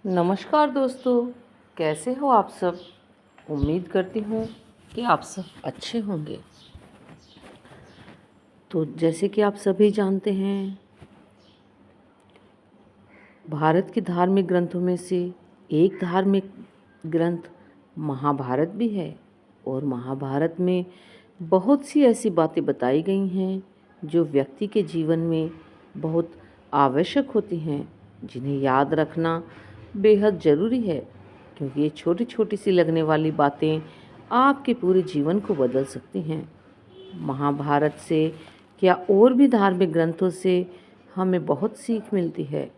नमस्कार दोस्तों, कैसे हो आप सब। उम्मीद करती हूँ कि आप सब अच्छे होंगे। तो जैसे कि आप सभी जानते हैं, भारत के धार्मिक ग्रंथों में से एक धार्मिक ग्रंथ महाभारत भी है। और महाभारत में बहुत सी ऐसी बातें बताई गई हैं जो व्यक्ति के जीवन में बहुत आवश्यक होती हैं, जिन्हें याद रखना बेहद ज़रूरी है, क्योंकि ये छोटी छोटी सी लगने वाली बातें आपके पूरे जीवन को बदल सकती हैं। महाभारत से या और भी धार्मिक ग्रंथों से हमें बहुत सीख मिलती है।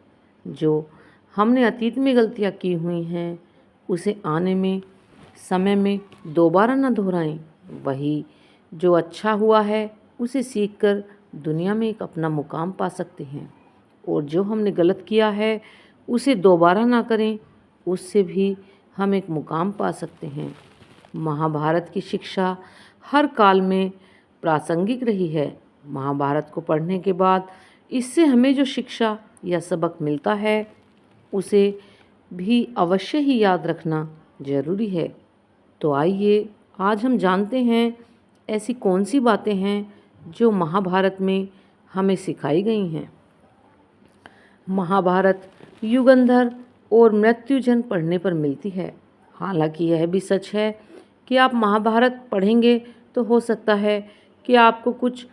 जो हमने अतीत में गलतियाँ की हुई हैं, उसे आने में समय में दोबारा न दोहराएं। वही जो अच्छा हुआ है उसे सीखकर दुनिया में एक अपना मुकाम पा सकते हैं। और जो हमने गलत किया है उसे दोबारा ना करें, उससे भी हम एक मुकाम पा सकते हैं। महाभारत की शिक्षा हर काल में प्रासंगिक रही है। महाभारत को पढ़ने के बाद इससे हमें जो शिक्षा या सबक मिलता है उसे भी अवश्य ही याद रखना जरूरी है। तो आइए आज हम जानते हैं ऐसी कौन सी बातें हैं जो महाभारत में हमें सिखाई गई हैं। महाभारत युगंधर और मृत्युजन पढ़ने पर मिलती है। हालांकि यह भी सच है कि आप महाभारत पढ़ेंगे तो हो सकता है कि आपको कुछ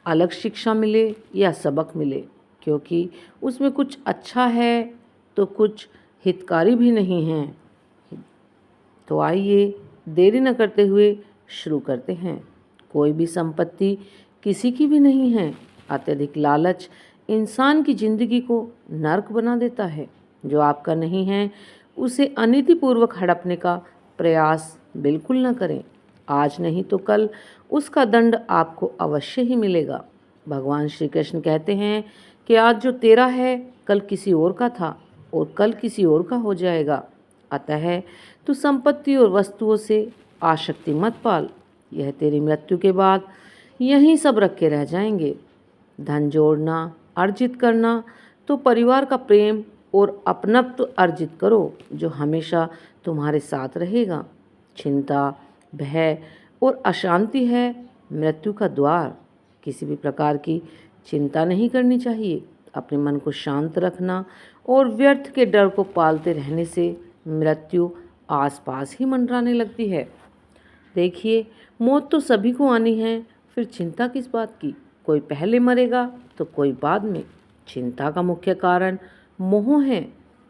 अलग शिक्षा मिले या सबक मिले, क्योंकि उसमें कुछ अच्छा है तो कुछ हितकारी भी नहीं है। तो आइए देरी न करते हुए शुरू करते हैं। कोई भी संपत्ति किसी की भी नहीं है। अत्यधिक लालच इंसान की जिंदगी को नर्क बना देता है। जो आपका नहीं है उसे अनीतिपूर्वक हड़पने का प्रयास बिल्कुल न करें। आज नहीं तो कल उसका दंड आपको अवश्य ही मिलेगा। भगवान श्री कृष्ण कहते हैं कि आज जो तेरा है कल किसी और का था और कल किसी और का हो जाएगा। अतः तू संपत्ति और वस्तुओं से आसक्ति मत पाल। यह तेरी मृत्यु के बाद यहीं सब रखे रह जाएंगे। धन जोड़ना, अर्जित करना तो परिवार का प्रेम और अपनत्व अर्जित करो, जो हमेशा तुम्हारे साथ रहेगा। चिंता, भय और अशांति है मृत्यु का द्वार। किसी भी प्रकार की चिंता नहीं करनी चाहिए। अपने मन को शांत रखना और व्यर्थ के डर को पालते रहने से मृत्यु आसपास ही मंडराने लगती है। देखिए, मौत तो सभी को आनी है, फिर चिंता किस बात की। कोई पहले मरेगा तो कोई बाद में। चिंता का मुख्य कारण मोह है।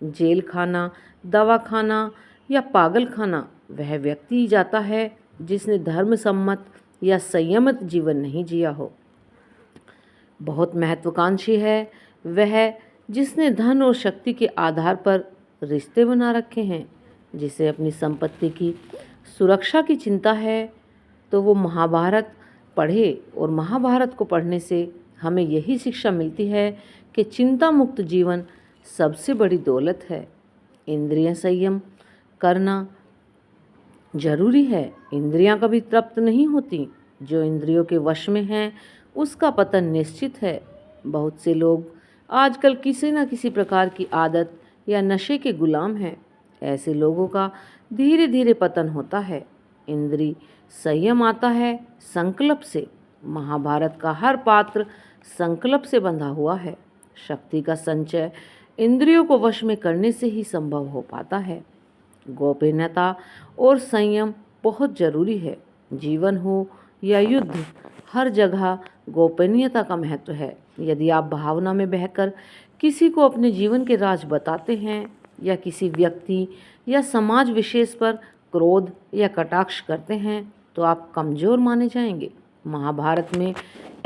जेल खाना, दवा खाना या पागल खाना वह व्यक्ति ही जाता है जिसने धर्म सम्मत या संयमित जीवन नहीं जिया हो। बहुत महत्वाकांक्षी है वह जिसने धन और शक्ति के आधार पर रिश्ते बना रखे हैं। जिसे अपनी संपत्ति की सुरक्षा की चिंता है तो वो महाभारत पढ़े। और महाभारत को पढ़ने से हमें यही शिक्षा मिलती है कि चिंता मुक्त जीवन सबसे बड़ी दौलत है। इंद्रिय संयम करना जरूरी है। इंद्रियां कभी तृप्त नहीं होती। जो इंद्रियों के वश में हैं उसका पतन निश्चित है। बहुत से लोग आजकल किसी न किसी प्रकार की आदत या नशे के गुलाम हैं। ऐसे लोगों का धीरे धीरे पतन होता है। इंद्रिय संयम आता है संकल्प से। महाभारत का हर पात्र संकल्प से बंधा हुआ है। शक्ति का संचय इंद्रियों को वश में करने से ही संभव हो पाता है। गोपनीयता और संयम बहुत जरूरी है। जीवन हो या युद्ध, हर जगह गोपनीयता का महत्व है। यदि आप भावना में बहकर किसी को अपने जीवन के राज बताते हैं या किसी व्यक्ति या समाज विशेष पर क्रोध या कटाक्ष करते हैं तो आप कमज़ोर माने जाएंगे। महाभारत में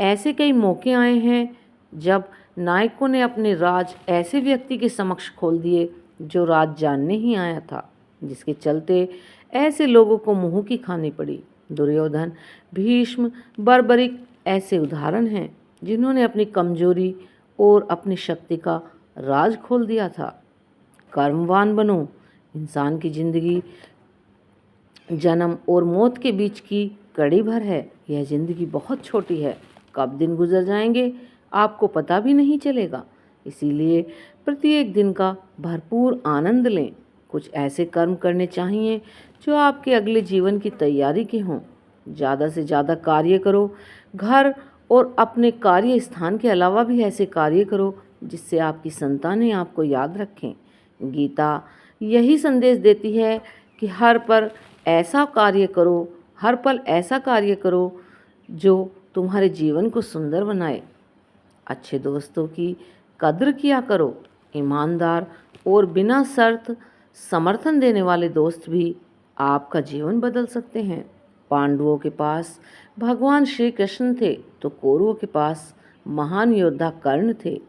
ऐसे कई मौके आए हैं जब नायकों ने अपने राज ऐसे व्यक्ति के समक्ष खोल दिए जो राज जानने ही आया था, जिसके चलते ऐसे लोगों को मुंह की खानी पड़ी। दुर्योधन, भीष्म, बर्बरिक ऐसे उदाहरण हैं जिन्होंने अपनी कमजोरी और अपनी शक्ति का राज खोल दिया था। कर्मवान बनो। इंसान की जिंदगी जन्म और मौत के बीच की कड़ी भर है। यह जिंदगी बहुत छोटी है। कब दिन गुजर जाएंगे आपको पता भी नहीं चलेगा। इसीलिए प्रत्येक दिन का भरपूर आनंद लें। कुछ ऐसे कर्म करने चाहिए जो आपके अगले जीवन की तैयारी के हों। ज़्यादा से ज़्यादा कार्य करो। घर और अपने कार्य स्थान के अलावा भी ऐसे कार्य करो जिससे आपकी संतानें आपको याद रखें। गीता यही संदेश देती है कि हर पल ऐसा कार्य करो जो तुम्हारे जीवन को सुंदर बनाए। अच्छे दोस्तों की कद्र किया करो। ईमानदार और बिना शर्त समर्थन देने वाले दोस्त भी आपका जीवन बदल सकते हैं। पांडवों के पास भगवान श्री कृष्ण थे तो कौरवों के पास महान योद्धा कर्ण थे।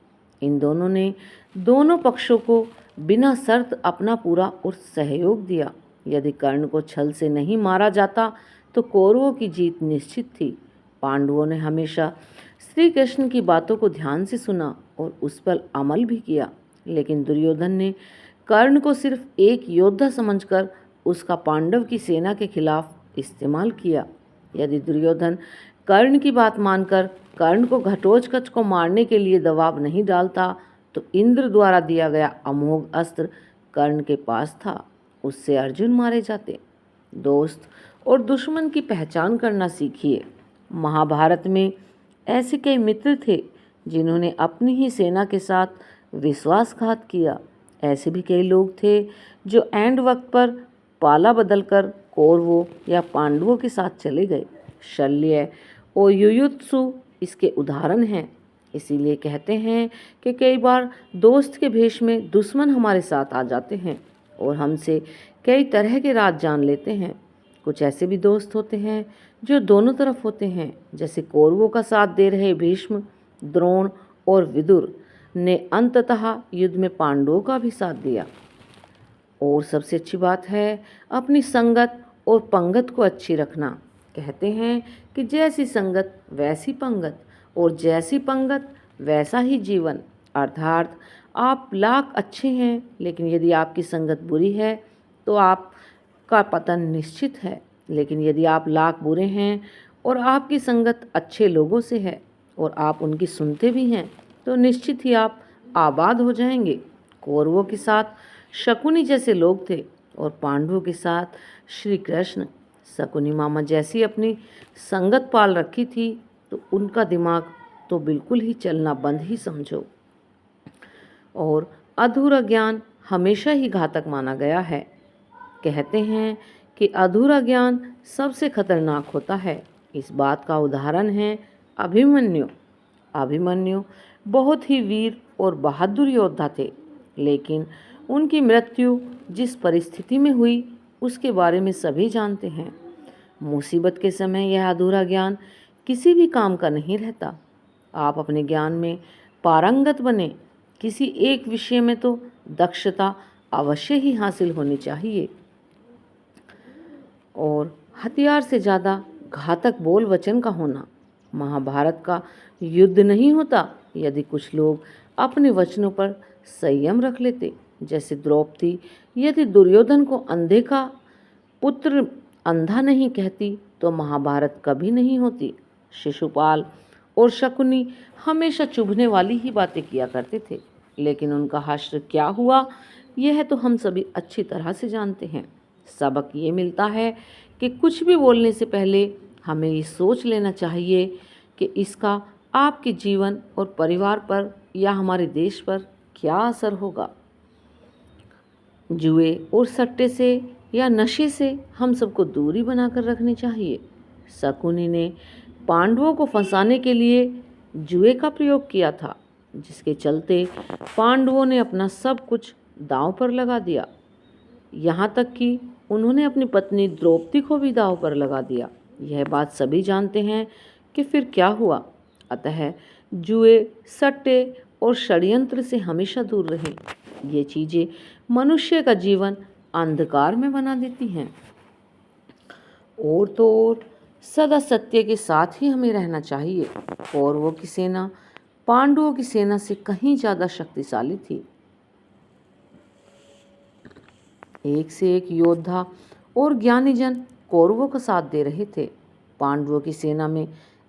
इन दोनों ने दोनों पक्षों को बिना शर्त अपना पूरा और सहयोग दिया। यदि कर्ण को छल से नहीं मारा जाता तो कौरवों की जीत निश्चित थी। पांडवों ने हमेशा श्री कृष्ण की बातों को ध्यान से सुना और उस पर अमल भी किया, लेकिन दुर्योधन ने कर्ण को सिर्फ एक योद्धा समझकर उसका पांडव की सेना के खिलाफ इस्तेमाल किया। यदि दुर्योधन कर्ण की बात मानकर कर्ण को घटोत्कच को मारने के लिए दबाव नहीं डालता तो इंद्र द्वारा दिया गया अमोघ अस्त्र कर्ण के पास था, उससे अर्जुन मारे जाते। दोस्त और दुश्मन की पहचान करना सीखिए। महाभारत में ऐसे कई मित्र थे जिन्होंने अपनी ही सेना के साथ विश्वासघात किया। ऐसे भी कई लोग थे जो एंड वक्त पर पाला बदलकर कौरवों या पांडवों के साथ चले गए। शल्य और युयुत्सु इसके उदाहरण हैं। इसीलिए कहते हैं कि कई बार दोस्त के भेष में दुश्मन हमारे साथ आ जाते हैं और हमसे कई तरह के राज जान लेते हैं। कुछ ऐसे भी दोस्त होते हैं जो दोनों तरफ होते हैं, जैसे कौरवों का साथ दे रहे भीष्म, द्रोण और विदुर ने अंततः युद्ध में पांडवों का भी साथ दिया। और सबसे अच्छी बात है अपनी संगत और पंगत को अच्छी रखना। कहते हैं कि जैसी संगत वैसी पंगत और जैसी पंगत वैसा ही जीवन। अर्थात आप लाख अच्छे हैं, लेकिन यदि आपकी संगत बुरी है तो आपका पतन निश्चित है। लेकिन यदि आप लाख बुरे हैं और आपकी संगत अच्छे लोगों से है और आप उनकी सुनते भी हैं तो निश्चित ही आप आबाद हो जाएंगे। कौरवों के साथ शकुनी जैसे लोग थे और पांडवों के साथ श्री कृष्ण। शकुनी मामा जैसी अपनी संगत पाल रखी थी तो उनका दिमाग तो बिल्कुल ही चलना बंद ही समझो। और अधूरा ज्ञान हमेशा ही घातक माना गया है। कहते हैं कि अधूरा ज्ञान सबसे खतरनाक होता है। इस बात का उदाहरण है अभिमन्यु। अभिमन्यु बहुत ही वीर और बहादुर योद्धा थे, लेकिन उनकी मृत्यु जिस परिस्थिति में हुई उसके बारे में सभी जानते हैं। मुसीबत के समय यह अधूरा ज्ञान किसी भी काम का नहीं रहता। आप अपने ज्ञान में पारंगत बने। किसी एक विषय में तो दक्षता अवश्य ही हासिल होनी चाहिए। और हथियार से ज़्यादा घातक बोल वचन का होना। महाभारत का युद्ध नहीं होता यदि कुछ लोग अपने वचनों पर संयम रख लेते। जैसे द्रौपदी यदि दुर्योधन को अंधे का पुत्र अंधा नहीं कहती तो महाभारत कभी नहीं होती। शिशुपाल और शकुनी हमेशा चुभने वाली ही बातें किया करते थे, लेकिन उनका हश्र क्या हुआ यह तो हम सभी अच्छी तरह से जानते हैं। सबक ये मिलता है कि कुछ भी बोलने से पहले हमें ये सोच लेना चाहिए कि इसका आपके जीवन और परिवार पर या हमारे देश पर क्या असर होगा। जुए और सट्टे से या नशे से हम सबको दूरी बनाकर रखनी चाहिए। शकुनी ने पांडवों को फंसाने के लिए जुए का प्रयोग किया था, जिसके चलते पांडवों ने अपना सब कुछ दांव पर लगा दिया। यहाँ तक कि उन्होंने अपनी पत्नी द्रौपदी को भी दांव पर लगा दिया। यह बात सभी जानते हैं कि फिर क्या हुआ। अतः जुए, सट्टे और षड्यंत्र से हमेशा दूर रहें। ये चीज़ें मनुष्य का जीवन अंधकार में बना देती हैं। और तो और सदा सत्य के साथ ही हमें रहना चाहिए। कौरवों की सेना पांडवों की सेना से कहीं ज़्यादा शक्तिशाली थी। एक से एक योद्धा और ज्ञानी जन कौरवों का साथ दे रहे थे। पांडवों की सेना में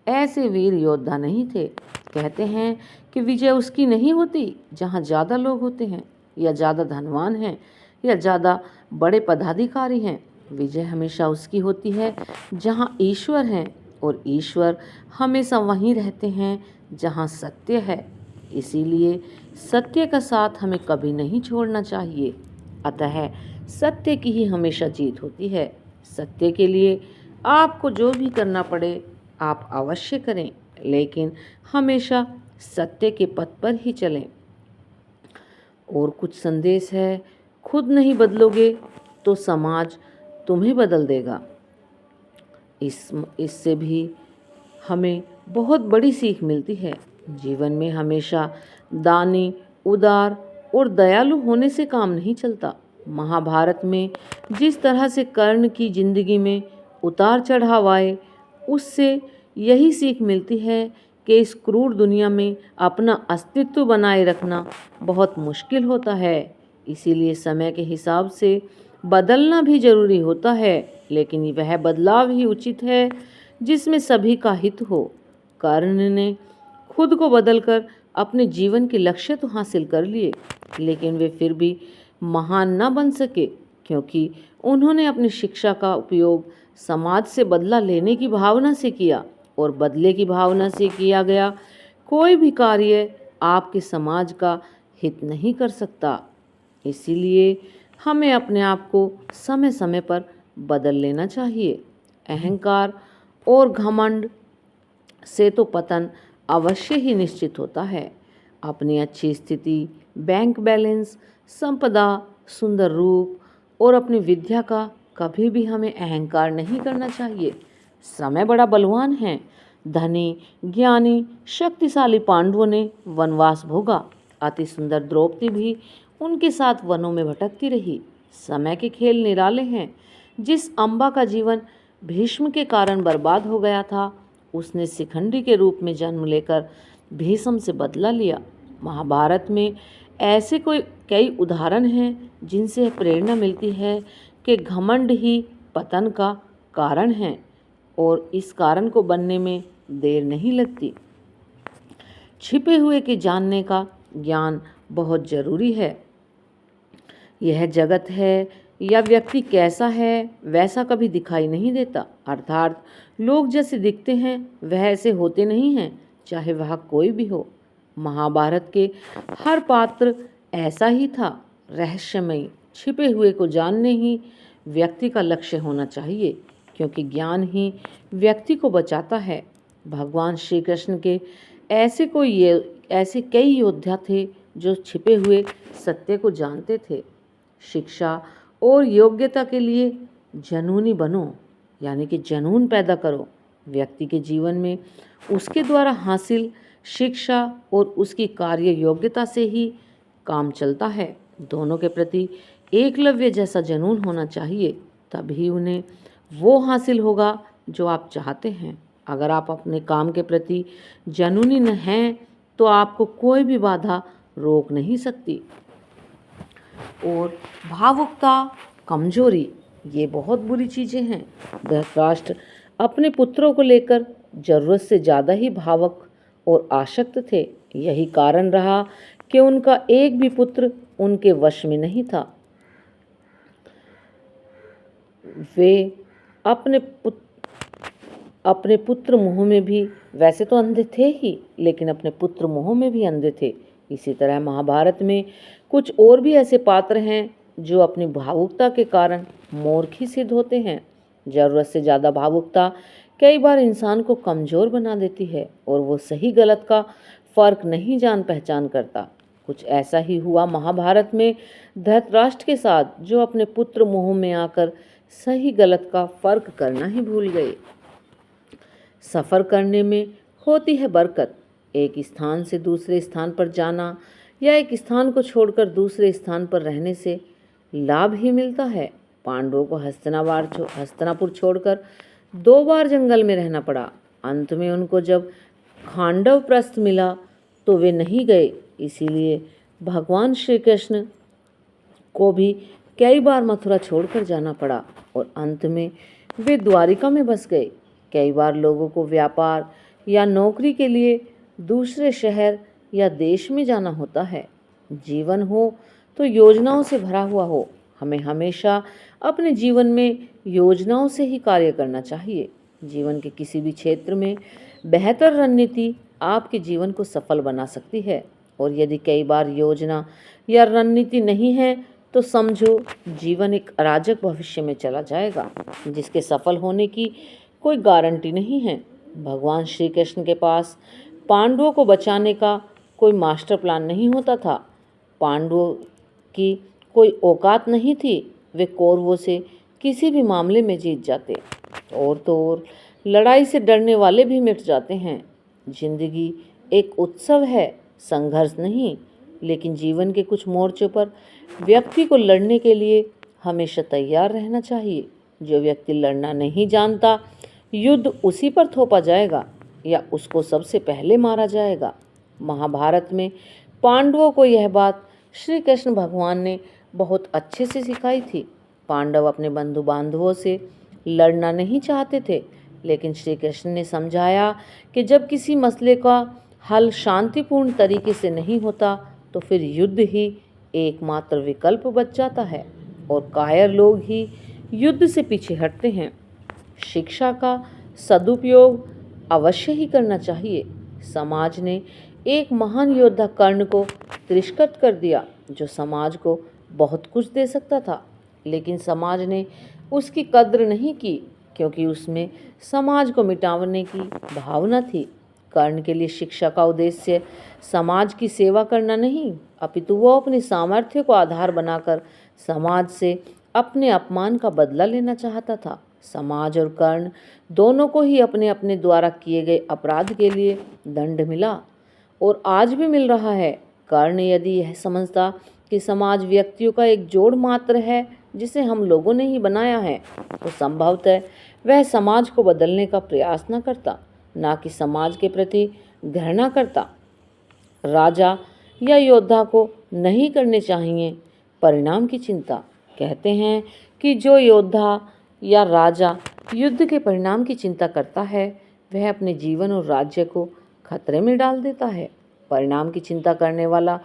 ऐसे वीर योद्धा नहीं थे, कहते हैं कि विजय उसकी नहीं होती जहाँ ज़्यादा लोग होते हैं, या ज़्यादा धनवान हैं, या ज़्यादा बड़े पदाधिकारी हैं। विजय हमेशा उसकी होती है जहाँ ईश्वर हैं, और ईश्वर हमेशा वहीं रहते हैं जहाँ सत्य है। इसीलिए सत्य का साथ हमें कभी नहीं छोड़ना चाहिए। अतः सत्य की ही हमेशा जीत होती है। सत्य के लिए आपको जो भी करना पड़े आप अवश्य करें, लेकिन हमेशा सत्य के पथ पर ही चलें। और कुछ संदेश है, खुद नहीं बदलोगे तो समाज तुम्हें बदल देगा। इससे भी हमें बहुत बड़ी सीख मिलती है। जीवन में हमेशा दानी, उदार और दयालु होने से काम नहीं चलता। महाभारत में जिस तरह से कर्ण की जिंदगी में उतार चढ़ाव आए, उससे यही सीख मिलती है कि इस क्रूर दुनिया में अपना अस्तित्व बनाए रखना बहुत मुश्किल होता है। इसीलिए समय के हिसाब से बदलना भी जरूरी होता है, लेकिन वह बदलाव ही उचित है जिसमें सभी का हित हो। कर्ण ने खुद को बदलकर अपने जीवन के लक्ष्य तो हासिल कर लिए, लेकिन वे फिर भी महान न बन सके, क्योंकि उन्होंने अपनी शिक्षा का उपयोग समाज से बदला लेने की भावना से किया, और बदले की भावना से किया गया कोई भी कार्य आपके समाज का हित नहीं कर सकता। इसीलिए हमें अपने आप को समय समय पर बदल लेना चाहिए। अहंकार और घमंड से तो पतन अवश्य ही निश्चित होता है। अपनी अच्छी स्थिति, बैंक बैलेंस, संपदा, सुंदर रूप और अपनी विद्या का कभी भी हमें अहंकार नहीं करना चाहिए। समय बड़ा बलवान है। धनी, ज्ञानी, शक्तिशाली पांडवों ने वनवास भोगा। अति सुंदर द्रौपदी भी उनके साथ वनों में भटकती रही। समय के खेल निराले हैं। जिस अम्बा का जीवन भीष्म के कारण बर्बाद हो गया था, उसने शिखंडी के रूप में जन्म लेकर भीष्म से बदला लिया। महाभारत में ऐसे कई उदाहरण हैं जिनसे प्रेरणा मिलती है कि घमंड ही पतन का कारण है, और इस कारण को बनने में देर नहीं लगती। छिपे हुए के जानने का ज्ञान बहुत जरूरी है। यह जगत है या व्यक्ति कैसा है वैसा कभी दिखाई नहीं देता, अर्थात लोग जैसे दिखते हैं वह ऐसे होते नहीं हैं, चाहे वह कोई भी हो। महाभारत के हर पात्र ऐसा ही था, रहस्यमयी। छिपे हुए को जानने ही व्यक्ति का लक्ष्य होना चाहिए, क्योंकि ज्ञान ही व्यक्ति को बचाता है। भगवान श्री कृष्ण के ऐसे कई योद्धा थे जो छिपे हुए सत्य को जानते थे। शिक्षा और योग्यता के लिए जनूनी बनो, यानी कि जनून पैदा करो। व्यक्ति के जीवन में उसके द्वारा हासिल शिक्षा और उसकी कार्य योग्यता से ही काम चलता है। दोनों के प्रति एकलव्य जैसा जनून होना चाहिए, तभी उन्हें वो हासिल होगा जो आप चाहते हैं। अगर आप अपने काम के प्रति जनूनी न हैं तो आपको कोई भी बाधा रोक नहीं सकती। और भावुकता, कमजोरी, ये बहुत बुरी चीज़ें हैं। धृतराष्ट्र अपने पुत्रों को लेकर जरूरत से ज़्यादा ही भावुक और आसक्त थे। यही कारण रहा कि उनका एक भी पुत्र उनके वश में नहीं था। वे अपने पुत्र मोह में भी, वैसे तो अंधे थे ही, लेकिन अपने पुत्र मोह में भी अंधे थे। इसी तरह महाभारत में कुछ और भी ऐसे पात्र हैं जो अपनी भावुकता के कारण मूर्ख सिद्ध होते हैं। जरूरत से ज़्यादा भावुकता कई बार इंसान को कमज़ोर बना देती है, और वो सही गलत का फर्क नहीं जान पहचान करता। कुछ ऐसा ही हुआ महाभारत में धृतराष्ट्र के साथ, जो अपने पुत्र मोह में आकर सही गलत का फर्क करना ही भूल गए। सफ़र करने में होती है बरकत। एक स्थान से दूसरे स्थान पर जाना या एक स्थान को छोड़कर दूसरे स्थान पर रहने से लाभ ही मिलता है। पांडवों को हस्तिनापुर छोड़कर 2 बार जंगल में रहना पड़ा। अंत में उनको जब खांडव प्रस्थ मिला तो वे नहीं गए। इसीलिए भगवान श्री कृष्ण को भी कई बार मथुरा छोड़कर जाना पड़ा, और अंत में वे द्वारिका में बस गए। कई बार लोगों को व्यापार या नौकरी के लिए दूसरे शहर या देश में जाना होता है। जीवन हो तो योजनाओं से भरा हुआ हो। हमें हमेशा अपने जीवन में योजनाओं से ही कार्य करना चाहिए। जीवन के किसी भी क्षेत्र में बेहतर रणनीति आपके जीवन को सफल बना सकती है, और यदि कई बार योजना या रणनीति नहीं है तो समझो जीवन एक अराजक भविष्य में चला जाएगा, जिसके सफल होने की कोई गारंटी नहीं है। भगवान श्री कृष्ण के पास पांडवों को बचाने का कोई मास्टर प्लान नहीं होता था। पांडवों की कोई औकात नहीं थी, वे कौरवों से किसी भी मामले में जीत जाते। और तो और लड़ाई से डरने वाले भी मिट जाते हैं। जिंदगी एक उत्सव है, संघर्ष नहीं। लेकिन जीवन के कुछ मोर्चों पर व्यक्ति को लड़ने के लिए हमेशा तैयार रहना चाहिए। जो व्यक्ति लड़ना नहीं जानता, युद्ध उसी पर थोपा जाएगा या उसको सबसे पहले मारा जाएगा। महाभारत में पांडवों को यह बात श्री कृष्ण भगवान ने बहुत अच्छे से सिखाई थी। पांडव अपने बंधु बांधवों से लड़ना नहीं चाहते थे, लेकिन श्री कृष्ण ने समझाया कि जब किसी मसले का हल शांतिपूर्ण तरीके से नहीं होता तो फिर युद्ध ही एकमात्र विकल्प बच जाता है, और कायर लोग ही युद्ध से पीछे हटते हैं। शिक्षा का सदुपयोग अवश्य ही करना चाहिए। समाज ने एक महान योद्धा कर्ण को तिरस्कृत कर दिया, जो समाज को बहुत कुछ दे सकता था, लेकिन समाज ने उसकी कद्र नहीं की, क्योंकि उसमें समाज को मिटाने की भावना थी। कर्ण के लिए शिक्षा का उद्देश्य समाज की सेवा करना नहीं, अपितु वो अपने सामर्थ्य को आधार बनाकर समाज से अपने अपमान का बदला लेना चाहता था। समाज और कर्ण दोनों को ही अपने अपने द्वारा किए गए अपराध के लिए दंड मिला, और आज भी मिल रहा है। कर्ण यदि यह समझता कि समाज व्यक्तियों का एक जोड़ मात्र है जिसे हम लोगों ने ही बनाया है, तो संभवतः वह समाज को बदलने का प्रयास न करता, ना कि समाज के प्रति घृणा करता। राजा या योद्धा को नहीं करने चाहिए परिणाम की चिंता। कहते हैं कि जो योद्धा या राजा युद्ध के परिणाम की चिंता करता है, वह अपने जीवन और राज्य को खतरे में डाल देता है। परिणाम की चिंता करने वाला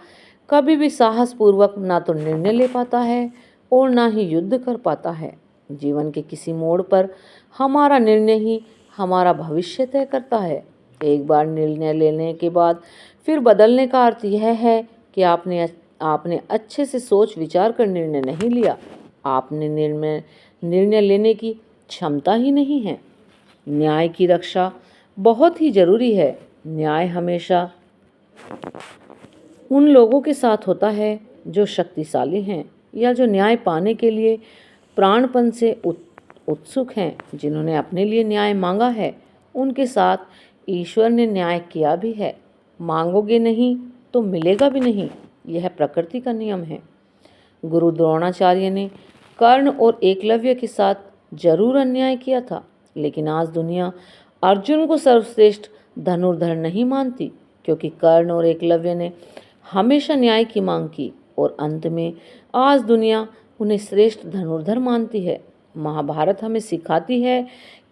कभी भी साहसपूर्वक ना तो निर्णय ले पाता है और ना ही युद्ध कर पाता है। जीवन के किसी मोड़ पर हमारा निर्णय ही हमारा भविष्य तय करता है। एक बार निर्णय लेने के बाद फिर बदलने का अर्थ यह है कि आपने अच्छे से सोच विचार कर निर्णय नहीं लिया। आपने निर्णय लेने की क्षमता ही नहीं है। न्याय की रक्षा बहुत ही जरूरी है। न्याय हमेशा उन लोगों के साथ होता है जो शक्तिशाली हैं या जो न्याय पाने के लिए प्राणपण से उत्सुक हैं। जिन्होंने अपने लिए न्याय मांगा है, उनके साथ ईश्वर ने न्याय किया भी है। मांगोगे नहीं तो मिलेगा भी नहीं, यह प्रकृति का नियम है। गुरु द्रोणाचार्य ने कर्ण और एकलव्य के साथ जरूर अन्याय किया था, लेकिन आज दुनिया अर्जुन को सर्वश्रेष्ठ धनुर्धर नहीं मानती, क्योंकि कर्ण और एकलव्य ने हमेशा न्याय की मांग की, और अंत में आज दुनिया उन्हें श्रेष्ठ धनुर्धर मानती है। महाभारत हमें सिखाती है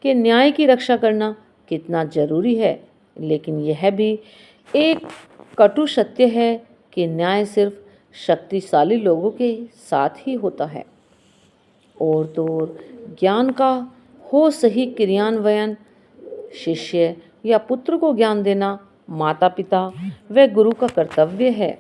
कि न्याय की रक्षा करना कितना जरूरी है, लेकिन यह भी एक कटु सत्य है कि न्याय सिर्फ शक्तिशाली लोगों के साथ ही होता है। और तो और ज्ञान का हो सही क्रियान्वयन, शिष्य या पुत्र को ज्ञान देना माता पिता व गुरु का कर्तव्य है।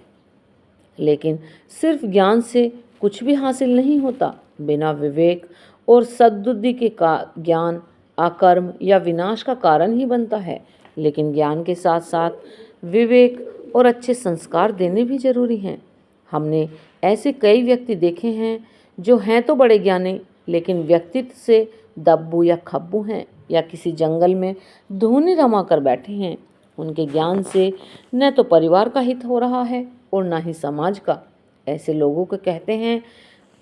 लेकिन सिर्फ ज्ञान से कुछ भी हासिल नहीं होता। बिना विवेक और सद्बुद्धि के ज्ञान अकर्म या विनाश का कारण ही बनता है। लेकिन ज्ञान के साथ साथ विवेक और अच्छे संस्कार देने भी जरूरी हैं। हमने ऐसे कई व्यक्ति देखे हैं जो हैं तो बड़े ज्ञानी, लेकिन व्यक्तित्व से दब्बू या खब्बू हैं, या किसी जंगल में धूनी रमा कर बैठे हैं। उनके ज्ञान से न तो परिवार का हित हो रहा है और न ही समाज का। ऐसे लोगों को कहते हैं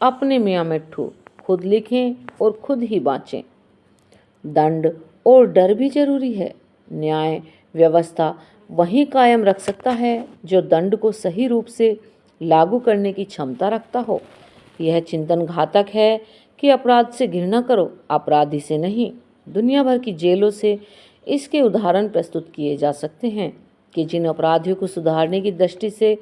अपने मियाँ मिट्ठू, खुद लिखें और खुद ही बाँचें। दंड और डर भी जरूरी है। न्याय व्यवस्था वही कायम रख सकता है जो दंड को सही रूप से लागू करने की क्षमता रखता हो। यह चिंतन घातक है कि अपराध से घृणा करो, अपराधी से नहीं। दुनिया भर की जेलों से इसके उदाहरण प्रस्तुत किए जा सकते हैं। कि जिन अपराधियों को सुधारने की दृष्टि से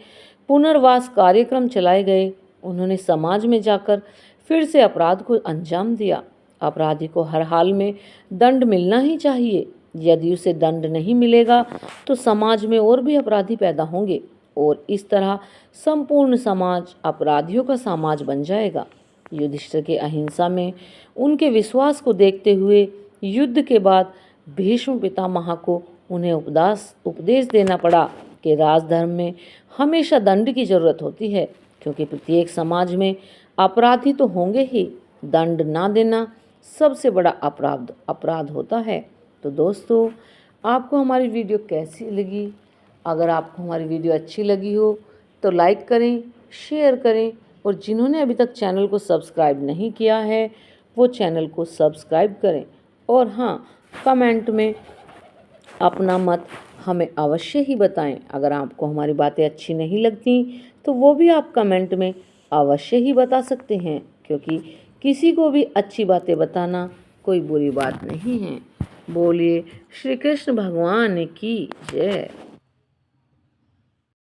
पुनर्वास कार्यक्रम चलाए गए, उन्होंने समाज में जाकर फिर से अपराध को अंजाम दिया। अपराधी को हर हाल में दंड मिलना ही चाहिए। यदि उसे दंड नहीं मिलेगा तो समाज में और भी अपराधी पैदा होंगे और इस तरह संपूर्ण समाज अपराधियों का समाज बन जाएगा। युधिष्ठिर के अहिंसा में उनके विश्वास को देखते हुए युद्ध के बाद भीष्म पितामह को उन्हें उपदेश देना पड़ा कि राजधर्म में हमेशा दंड की जरूरत होती है, क्योंकि प्रत्येक समाज में अपराधी तो होंगे ही। दंड ना देना सबसे बड़ा अपराध होता है। तो दोस्तों, आपको हमारी वीडियो कैसी लगी? अगर आपको हमारी वीडियो अच्छी लगी हो तो लाइक करें, शेयर करें और जिन्होंने अभी तक चैनल को सब्सक्राइब नहीं किया है वो चैनल को सब्सक्राइब करें। और हाँ, कमेंट में अपना मत हमें अवश्य ही बताएं। अगर आपको हमारी बातें अच्छी नहीं लगती तो वो भी आप कमेंट में अवश्य ही बता सकते हैं, क्योंकि किसी को भी अच्छी बातें बताना कोई बुरी बात नहीं है। बोलिए श्री कृष्ण भगवान की जय।